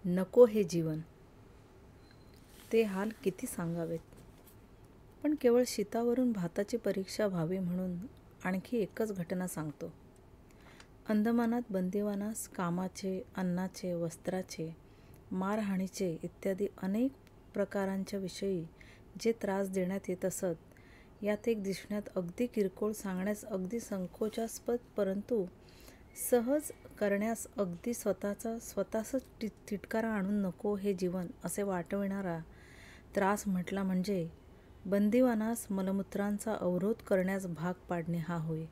नको हे जीवन, ते हाल किती सांगावेत. पण केवळ शीतावरून भाताची परीक्षा व्हावी म्हणून आणखी एकच घटना सांगतो. अंदमानात बंदिवानास कामाचे, अन्नाचे, वस्त्राचे, मारहाणीचे इत्यादी अनेक प्रकारांच्या विषयी जे त्रास देण्यात येत असत, यात एक दिसण्यात अगदी किरकोळ, सांगण्यास अगदी संकोचास्पद, परंतु सहज करण्यास अगदी स्वतःच तिटकारा आणून नको हे जीवन असे वाटविणारा त्रास म्हटला म्हणजे बंदिवानास मलमूत्रांचा अवरोध करण्यास भाग पाडणे हा होय.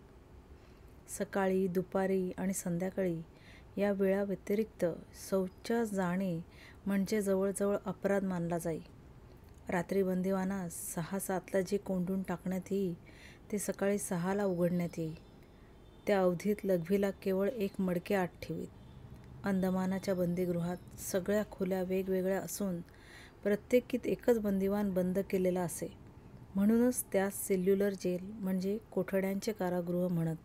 सकाळी, दुपारी आणि संध्याकाळी या वेळा व्यतिरिक्त शौचास जाणे म्हणजे जवळजवळ अपराध मानला जाई. रात्री बंदिवानास 6-7ला जे कोंडून टाकण्यात येई ते सकाळी 6ला उघडण्यात येई. त्या अवधीत लघवीला केवळ एक मडके आत ठेवीत. अंदमानाच्या बंदीगृहात सगळ्या खोल्या वेगवेगळ्या असून प्रत्येकीत एकच बंदिवान बंद केलेला असे. म्हणूनच त्यास सेल्युलर जेल म्हणजे कोठड्यांचे कारागृह म्हणत.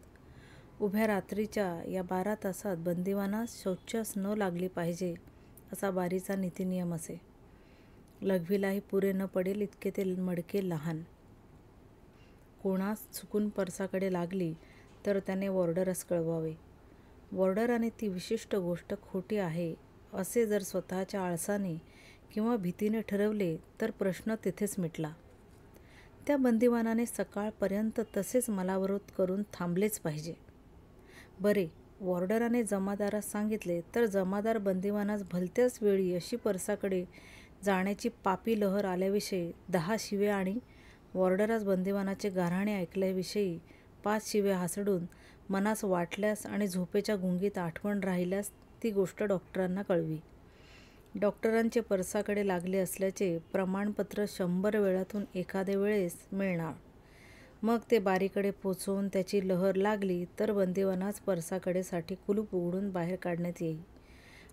उभ्या रात्रीच्या या 12 तासात बंदिवानास शौचास न लागली पाहिजे असा बारीचा नीतिनियम असे. लघवीलाही पुरे न पडेल इतके ते मडके लहान. कोणास चुकून पर्साकडे लागली तर त्याने वॉर्डरस कळवावे. वॉर्डराने ती विशिष्ट गोष्ट खोटी आहे असे जर स्वतःच्या आळसाने किंवा भीतीने ठरवले तर प्रश्न तिथेच मिटला. त्या बंदिवानाने सकाळपर्यंत तसेच मलावरोध करून थांबलेच पाहिजे. बरे, वॉर्डराने जमादारास सांगितले तर जमादार बंदिवानास भलत्याच वेळी अशी पर्साकडे जाण्याची पापी लहर आल्याविषयी 10 शिव्या आणि वॉर्डरास बंदिवानाचे गाऱ्हाणे ऐकल्याविषयी 5 शिव्या हासडून मनास वाटल्यास आणि झोपेच्या गुंगीत आठवण राहिल्यास ती गोष्ट डॉक्टरांना कळवी. डॉक्टरांचे पर्साकडे लागले असल्याचे प्रमाणपत्र 100 वेळातून एखादे वेळेस मिळणार. मग ते बारीकडे पोचवून त्याची लहर लागली तर बंदिवानास पर्साकडेसाठी कुलूप उघडून बाहेर काढण्यात येई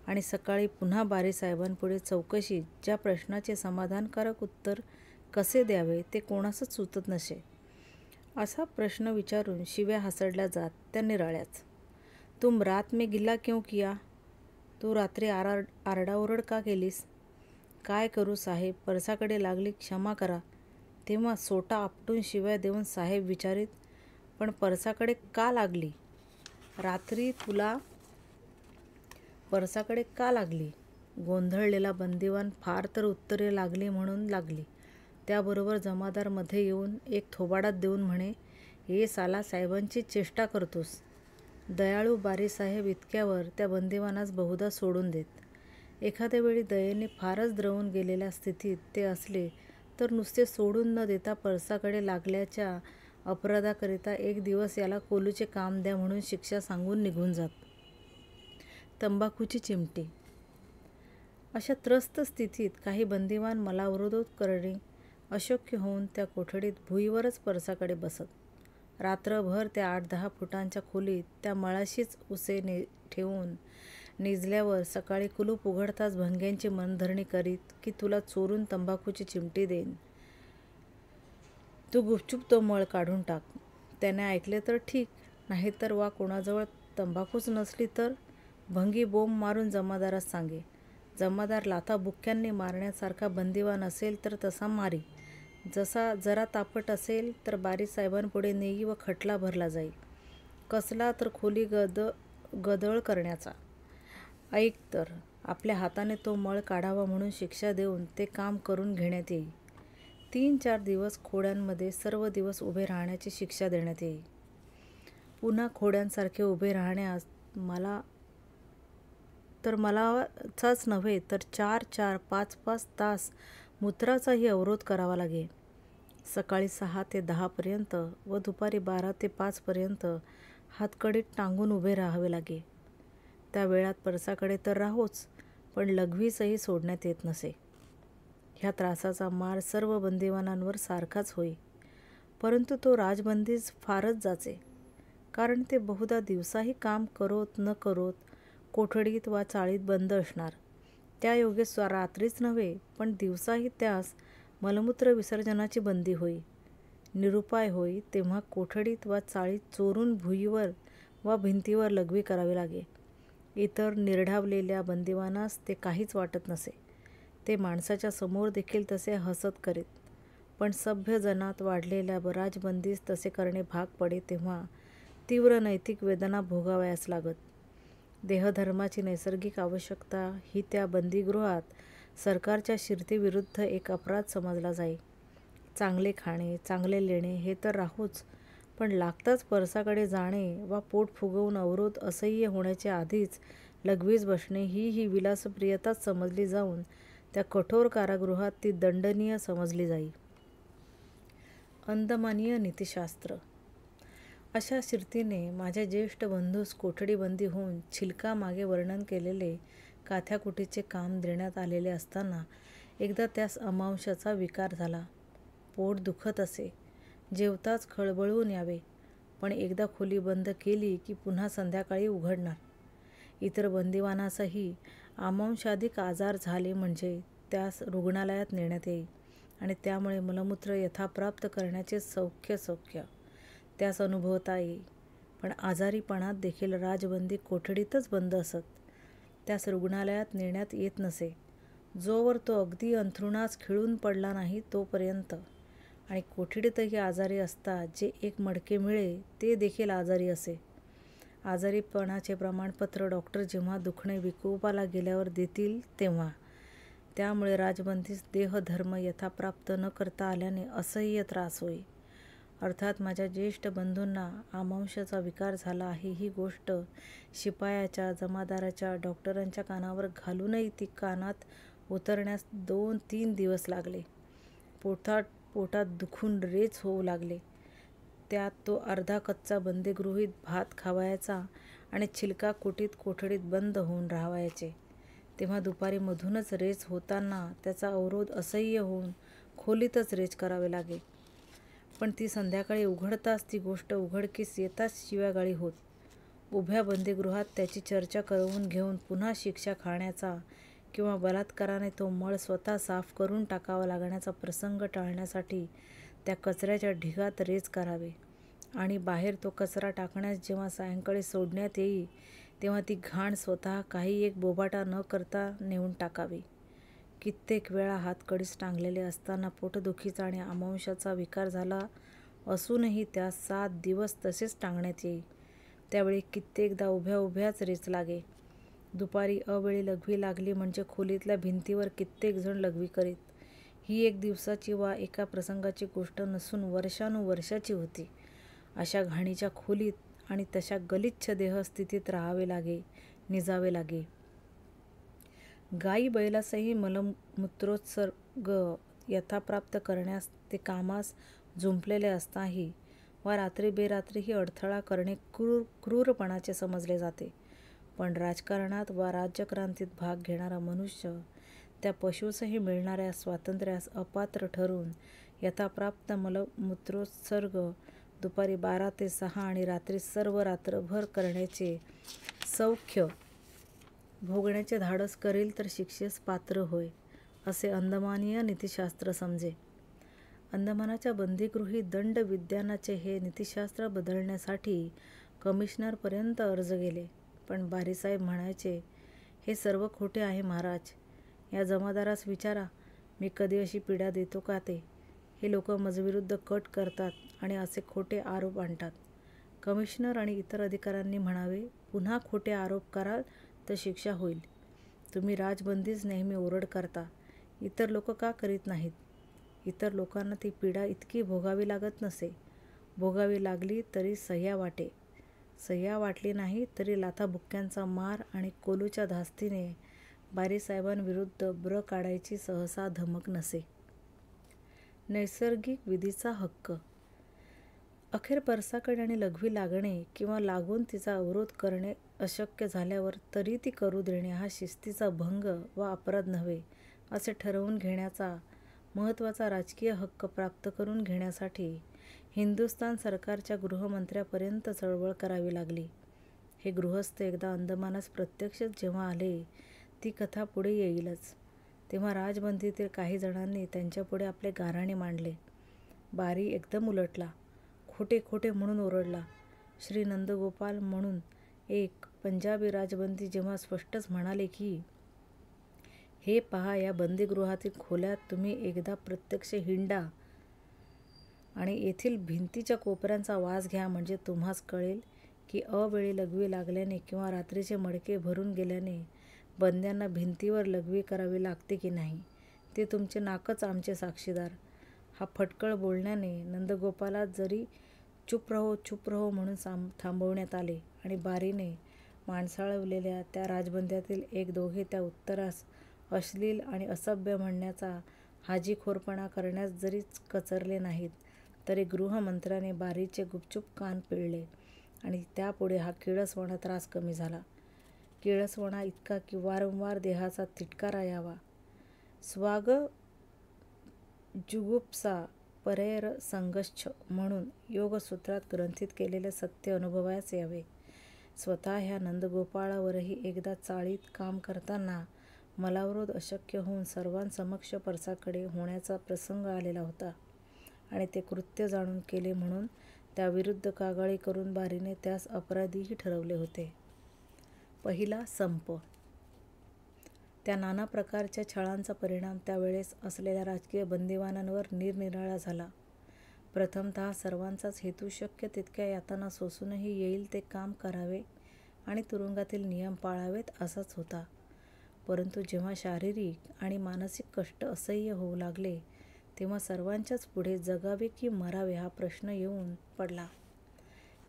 आणि सकाळी पुन्हा बारीसाहेबांपुढे चौकशीत ज्या प्रश्नाचे समाधानकारक उत्तर कसे द्यावे ते कोणासच सुचत नसे. असा प्रश्न विचारून शिव्या हासडल्या जात त्या निराळ्याच. तुम रात में गिल्ला क्यों किया? तू रात्री आरडाओरड का केलीस? काय करू साहेब, पर्साकडे लागली, क्षमा करा. तेव्हा सोटा आपटून शिव्या देऊन साहेब विचारीत, पण पर्साकडे का लागली? रात्री तुला पर्साकडे का लागली? गोंधळलेला बंदिवान फार तर उत्तरे लागली म्हणून लागली. त्याबरोबर जमादार मध्ये येऊन एक थोबाडात देऊन म्हणे, ये साला साहेबांची चेष्टा करतोस. दयाळू बारीसाहेब इतक्यावर त्या बंदिवानास बहुधा सोडून देत. एखाद्या वेळी दयेने फारच द्रवून गेलेल्या स्थितीत ते असले तर नुसते सोडून न देता पर्साकडे लागल्याच्या अपराधाकरिता एक दिवस याला कोलूचे काम द्या म्हणून शिक्षा सांगून निघून जात. तंबाखूची चिमटी. अशा त्रस्त स्थितीत काही बंदिवान मलावरोध करणे अशक्य होऊन त्या कोठडीत भुईवरच पर्साकडे बसत. रात्रभर त्या 8-10 फुटांच्या खोलीत त्या मळाशीच उसे ठेवून निजल्यावर सकाळी कुलूप उघडताच भंग्यांची मनधरणी करीत की तुला चोरून तंबाखूची चिमटी देईन, तू गुपचूप तो मळ काढून टाक. त्याने ऐकले तर ठीक, नाहीतर वा कोणाजवळ तंबाखूच नसली तर भंगी बोंब मारून जमादारास सांगे. जमादार लाथाबुक्क्यांनी मारण्यासारखा बंदिवान असेल तर तसा मारी. जरा तापट असेल तर बारीसाहेबांपुढे नेई व खटला भरला जाई. कसला तर खोली गदळ करण्याचा. ऐक तर, आपल्या हाताने तो मळ काढावा म्हणून शिक्षा देऊन ते काम करून घेण्यात येई. 3-4 दिवस खोड्यांमध्ये सर्व दिवस उभे राहण्याची शिक्षा देण्यात येई. पुन्हा खोड्यांसारखे उभे राहण्यास मलाचाच नव्हे तर 4-4, 5-5 तास मूत्राचाही अवरोध करावा लागे. सकाळी 6 ते 10 पर्यंत व दुपारी 12 ते 5 पर्यंत हातकडीत टांगून उभे राहावे लागे. त्या वेळात पर्साकडे तर राहोच, पण लघवीसही सोडण्यात येत नसे. ह्या त्रासाचा मार सर्व बंदिवानांवर सारखाच होई, परंतु तो राजबंदीस फारच जाचे. कारण ते बहुधा दिवसाही काम करोत न करोत कोठडीत वा चाळीत बंद असणार. त्यायोगे रात्रीच नव्हे पण दिवसाही त्यास मलमूत्र विसर्जनाची बंदी होई. निरुपाय होई तेव्हा कोठडीत वा चाळीत चोरून भुईवर वा भिंतीवर लघवी करावी लागे. इतर निर्ढावलेल्या बंदिवानास ते काहीच वाटत नसे. ते माणसाच्या समोर देखील तसे हसत करीत. पण सभ्य जनात वाढलेल्या राजबंदीस तसे करणे भाग पडे तेव्हा तीव्र नैतिक वेदना भोगावयास लागत. देहधर्माची नैसर्गिक आवश्यकता ही त्या बंदीगृहात सरकारच्या शिर्तीविरुद्ध एक अपराध समजला जाई. चांगले खाणे, चांगले लेणे हे तर राहूच, पण लागताच परसाकडे जाणे वा पोट फुगवून अवरोध असह्य होण्याच्या आधीच लघवीस बसणे ही विलासप्रियताच समजली जाऊन त्या कठोर कारागृहात ती दंडनीय समजली जाई. अंदमानीय नीतिशास्त्र. अशा शिर्तीने माझ्या ज्येष्ठ बंधूस कोठडीबंदी होऊन छिलकामागे वर्णन केलेले काथ्याकुटीचे काम देण्यात आलेले असताना एकदा त्यास अमांशाचा विकार झाला. पोट दुखत असे. जेवताच खळबळून यावे, पण एकदा खोली बंद केली की पुन्हा संध्याकाळी उघडणार. इतर बंदिवानासही आमांशाधिक आजार झाले म्हणजे त्यास रुग्णालयात नेण्यात येई आणि त्यामुळे मलमूत्र यथाप्राप्त करण्याचे सौख्य त्यास अनुभवता येई. पण आजारीपणात देखील राजबंदी कोठडीतच बंद असत. त्यास रुग्णालयात नेण्यात येत नसे, जोवर तो अगदी अंथरुणास खिळून पडला नाही तोपर्यंत. आणि कोठडीतही आजारी असता जे एक मडके मिळे ते देखील आजारी असे. आजारीपणाचे प्रमाणपत्र डॉक्टर जेव्हा दुखणे विकोपाला गेल्यावर देतील तेव्हा. त्यामुळे राजबंदीस देहधर्म यथाप्राप्त न करता आल्याने असह्य त्रास होई. अर्थात माझ्या ज्येष्ठ बंधूंना आमांशाचा विकार झाला आहे ही गोष्ट शिपायाच्या, जमादाराच्या, डॉक्टरांच्या कानावर घालूनही ती कानात उतरण्यास 2-3 दिवस लागले. पोटात दुखून रेच होऊ लागले. त्यात तो अर्धा कच्चा बंदीगृहीत भात खावायचा आणि छिलका कुटीत कोठडीत बंद होऊन राहावयाचे. तेव्हा दुपारी मधूनच रेच होताना त्याचा अवरोध असह्य होऊन खोलीतच रेच करावे लागे. पण ती संध्याकाळी उघडताच ती गोष्ट उघडकीस येताच शिव्यागाळी होत. उभ्या बंदीगृहात त्याची चर्चा करवून घेऊन पुन्हा शिक्षा खाण्याचा किंवा बलात्काराने तो मळ स्वतः साफ करून टाकावा लागण्याचा प्रसंग टाळण्यासाठी त्या कचऱ्याच्या ढिगात रेच करावे आणि बाहेर तो कचरा टाकण्यास जेव्हा सायंकाळी सोडण्यात येई तेव्हा ती घाण स्वतः काही एक बोबाटा न करता नेऊन टाकावी. कित्येक वेळा हातकडीस टांगलेले असताना पोटदुखीचा आणि आमांशाचा विकार झाला असूनही त्यास 7 दिवस तसेच टांगण्यात येई. त्यावेळी कित्येकदा उभ्याच रेच लागे. दुपारी अवेळी लघवी लागली म्हणजे खोलीतल्या भिंतीवर कित्येक जण लघवी करीत. ही एक दिवसाची वा एका प्रसंगाची गोष्ट नसून वर्षानुवर्षाची होती. अशा घाणीच्या खोलीत आणि तशा गलिच्छ देहस्थितीत राहावे लागे, निजावे लागे. गाई बैलासही मलमूत्रोत्सर्ग यथाप्राप्त करण्यास ते कामास जुंपलेले असताही वा रात्री बेरात्रीही अडथळा करणे क्रूरपणाचे समजले जाते. पण राजकारणात वा राज्यक्रांतीत भाग घेणारा मनुष्य त्या पशूसही मिळणाऱ्या स्वातंत्र्यास अपात्र ठरून यथाप्राप्त मलमूत्रोत्सर्ग दुपारी 12 ते 6 आणि रात्री सर्व रात्रभर करण्याचे सौख्य भोगण्याचे धाडस करील तर शिक्षेस पात्र होय, असे अंदमानीय नीतिशास्त्र समजे. अंदमानाच्या बंदीगृही दंडविधानाचे हे नीतिशास्त्र बदलण्यासाठी कमिशनरपर्यंत अर्ज गेले. पण बारीसाहेब म्हणायचे, हे सर्व खोटे आहे महाराज. या जमादारास विचारा, मी कधी अशी पीडा देतो का ते. हे लोक माझविरुद्ध कट करतात आणि असे खोटे आरोप आणतात. कमिशनर आणि इतर अधिकाऱ्यांनी म्हणावे, पुन्हा खोटे आरोप कराल तर शिक्षा होईल. तुम्ही राजबंदीस नेहमी ओरड करता, इतर लोक का करीत नाहीत. इतर लोकांना ती पीडा इतकी भोगावी लागत नसे. भोगावी लागली तरी सह्या वाटे. सह्या वाटली नाही तरी लाथाबुक्क्यांचा मार आणि कोलूच्या धास्तीने बारीसाहेबांविरुद्ध ब्र काढायची सहसा धमक नसे. नैसर्गिक विधीचा हक्क. अखेर परसाकडे आणि लघवी लागणे किंवा लागून तिचा अवरोध करणे अशक्य झाल्यावर तरी ती करू देणे हा शिस्तीचा भंग वा अपराध नव्हे असे ठरवून घेण्याचा महत्त्वाचा राजकीय हक्क प्राप्त करून घेण्यासाठी हिंदुस्थान सरकारच्या गृहमंत्र्यापर्यंत चळवळ करावी लागली. हे गृहस्थ एकदा अंदमानास प्रत्यक्ष जेव्हा आले, ती कथा पुढे येईलच. तेव्हा राजबंदीतील काही जणांनी त्यांच्यापुढे आपले गाऱ्हाणे मांडले. बारी एकदम उलटला. खोटे खोटे म्हणून ओरडला. श्री नंदगोपाल म्हणून एक पंजाबी राजबंदी जेव्हा स्पष्टच म्हणाले की, हे पहा, या बंदीगृहातील खोल्यात तुम्ही एकदा प्रत्यक्ष हिंडा आणि येथील भिंतीच्या कोपऱ्यांचा वास घ्या, म्हणजे तुम्हास कळेल की अवेळी लघवी लागल्याने किंवा रात्रीचे मडके भरून गेल्याने बंद्यांना भिंतीवर लघवी करावी लागते की नाही ते तुमचे नाकच आमचे साक्षीदार. हा फटकळ बोलण्याने नंदगोपाला जरी चुप रहो चुप रहो म्हणून थांबवण्यात आले आणि बारीने माणसाळवलेल्या त्या राजबंद्यातील एक दोघे त्या उत्तरास अश्लील आणि असभ्य म्हणण्याचा हाजीखोरपणा करण्यास जरी कचरले नाहीत, तरी गृहमंत्र्याने बारीचे गुपचूप कान पिळले आणि त्यापुढे हा किळसवाणा त्रास कमी झाला. किळसवाणा इतका की वारंवार देहाचा तिटकारा यावा. स्वाग जुगुप्सा परेर संगच्छ म्हणून योगसूत्रात ग्रंथित केलेले सत्य अनुभवायच यावे. स्वतः ह्या नंदगोपाळावरही एकदा चाळीत काम करताना मलावरोध अशक्य होऊन सर्वांसमक्ष परसाकडे होण्याचा प्रसंग आलेला होता आणि ते कृत्य जाणून केले म्हणून त्याविरुद्ध कागाळी करून बारीने त्यास अपराधीही ठरवले होते. पहिला संप. त्या नाना प्रकारच्या छळांचा परिणाम त्यावेळेस असलेल्या राजकीय बंदिवानांवर निरनिराळा झाला. प्रथमतः सर्वांचाच हेतू शक्य तितक्या यातना सोसूनही येईल ते काम करावे आणि तुरुंगातील नियम पाळावेत असाच होता. परंतु जेव्हा शारीरिक आणि मानसिक कष्ट असह्य होऊ लागले, तेव्हा सर्वांच्याच पुढे जगावे की मरावे हा प्रश्न येऊन पडला.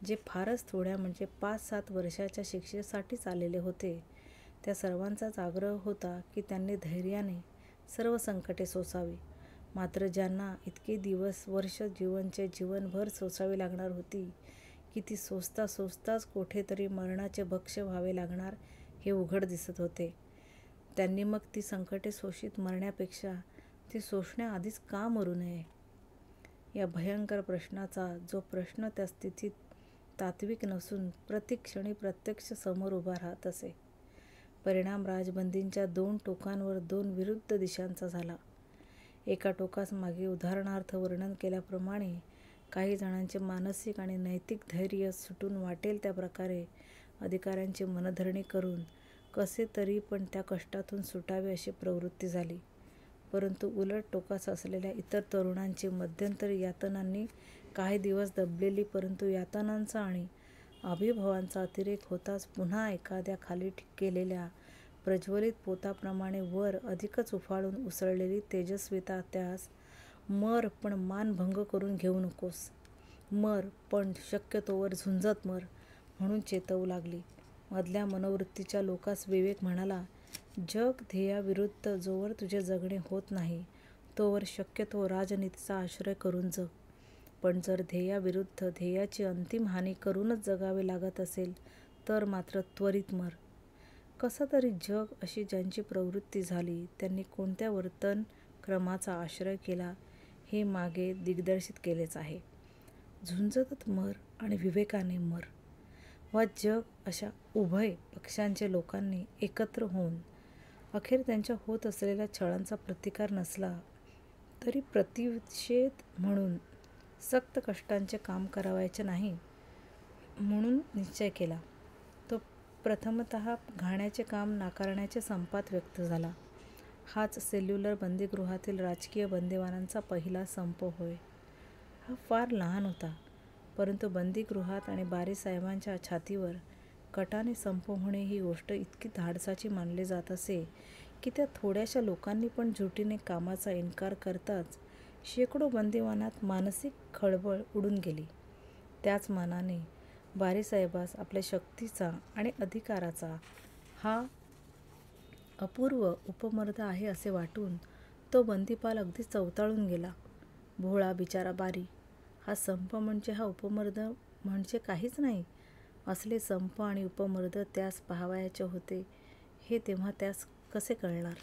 जे फारच थोड्या म्हणजे 5-7 वर्षाच्या शिक्षेसाठीच आलेले होते, त्या सर्वांचाच आग्रह होता की त्यांनी धैर्याने सर्व संकटे सोसावी. मात्र ज्यांना इतके दिवस वर्ष जीवनभर सोसावी लागणार होती की ती सोसता सोसताच कोठेतरी मरणाचे भक्ष्य व्हावे लागणार हे उघड दिसत होते, त्यांनी मग ती संकटे सोशीत मरण्यापेक्षा ती सोसण्याआधीच का मरू नये, या भयंकर प्रश्नाचा, जो प्रश्न त्या स्थितीत तात्विक नसून प्रतिक्षणी प्रत्यक्ष समोर उभा राहत असे, परिणाम राजबंदींच्या 2 टोकांवर 2 विरुद्ध दिशांचा झाला. एका टोकास मागे उदाहरणार्थ वर्णन केल्याप्रमाणे काही जणांचे मानसिक आणि नैतिक धैर्य सुटून वाटेल त्या प्रकारे अधिकाऱ्यांची मनधरणी करून कसे तरी पण त्या कष्टातून सुटावे अशी प्रवृत्ती झाली. परंतु उलट टोकास असलेल्या इतर तरुणांची मध्यंतरी यातनांनी काही दिवस दबलेली परंतु यातनांचा आणि अभिभवांचा अतिरेक होताच पुन्हा एखाद्या खाली केलेल्या प्रज्वलित पोताप्रमाणे वर अधिकच उफाळून उसळलेली तेजस्विता त्यास मर पण मानभंग करून घेऊ नकोस, मर पण शक्यतोवर झुंजत मर म्हणून चेतवू लागली. मधल्या मनोवृत्तीच्या लोकास विवेक म्हणाला, जग ध्येयाविरुद्ध जोवर तुझे जगणे होत नाही तोवर शक्यतो राजनीतीचा आश्रय करून जग, पण जर ध्येयाविरुद्ध ध्येयाची अंतिम हानी करूनच जगावे लागत असेल तर मात्र त्वरित मर. कसा तरी जग अशी ज्यांची प्रवृत्ती झाली त्यांनी कोणत्या वर्तन क्रमाचा आश्रय केला हे मागे दिग्दर्शित केलेच आहे. झुंजत मर आणि विवेकाने मर, वा जग अशा उभय पक्षांचे लोकांनी एकत्र होऊन अखेर त्यांच्या होत असलेल्या छळांचा प्रतिकार नसला तरी प्रतिषेध म्हणून सक्त कष्टांचे काम करावयाचे नाही म्हणून निश्चय केला. तो प्रथमतः घाण्याचे काम नाकारण्याचे संपात व्यक्त झाला. हाच सेल्युलर बंदीगृहातील राजकीय बंदिवानांचा पहिला संप होय. हा फार लहान होता, परंतु बंदीगृहात आणि बारीसाहेबांच्या छातीवर कटाने संप होणे ही गोष्ट इतकी धाडसाची मानली जात असे की त्या थोड्याशा लोकांनी पण झुटीने कामाचा इन्कार करताच शेकडो बंदिवानात मानसिक खळबळ उडून गेली. त्याच मानाने बारीसाहेबास आपल्या शक्तीचा आणि अधिकाराचा हा अपूर्व उपमर्द आहे असे वाटून तो बंदीपाल अगदी चवताळून गेला. भोळा बिचारा बारी, हा संप म्हणजे हा उपमर्द म्हणजे काहीच नाही, असले संप आणि उपमर्द त्यास पाहावयाचे होते हे तेव्हा त्यास कसे कळणार.